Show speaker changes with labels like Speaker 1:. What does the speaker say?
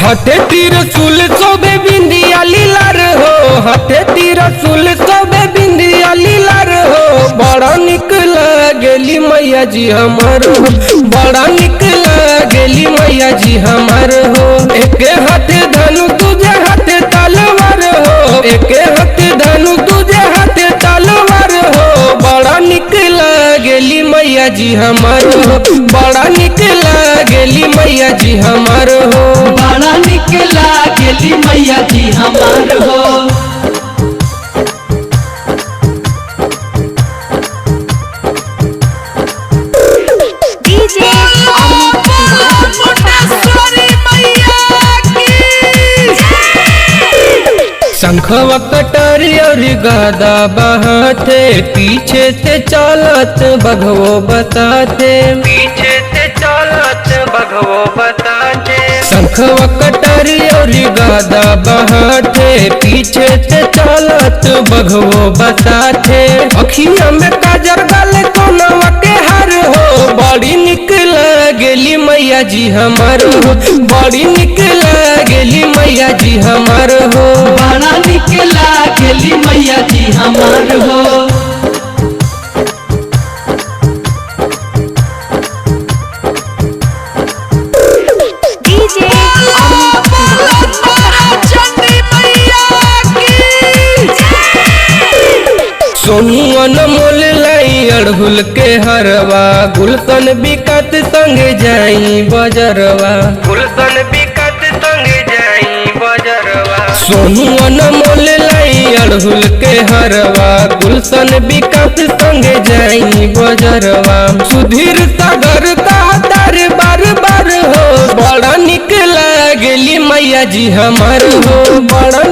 Speaker 1: हथे तीर सुल सोबे बिंदिया लीलार हो, हथे तीर सुल सोबे बिंदिया लीलार हो। बड़ा निक लागेली मैया जी हमार हो, बड़ा निक लागेली मैया जी हमार हो। एके हाथे धनु तुझे हाथे तलवार हो, एके हाथे धनु तुझे हाथे तलवार हो। बड़ा निक लागेली मैया जी हमार हो, बड़ा निक लागेली मैया जी हमार हो,
Speaker 2: बड़ा निक लागेली मैया जी हमार हो।
Speaker 1: शंखवा कटारी और गदा बहाते, पीछे से चलत बघवो बताते, पीछे से चलत बघवो बताते। शंखवा कटारी और गदा बहाते, पीछे से चलत बघवो बताते। अखिया में काजर गाले कोनवा के हार हो। बड़ी निक लागेली मैया जी हमार हो, बड़ी निक लागेली मैया जी हमार हो,
Speaker 2: बड़ा निक लागेली मैया जी हमार हो।
Speaker 1: सोनू अनमोल लाई अड़हुल के हरवा, गुलशन बिकत संगे जाई बजरवा, गुलशन बिकत संगे जाई बजरवा। सोनू अनमोल लाई अड़हुल के हरवा, गुलशन बिकत संगे जाई बजरवा। सुधीर सागर का तार बार बार हो। बड़ा निक लागेली मैया जी हमार हो, बड़ा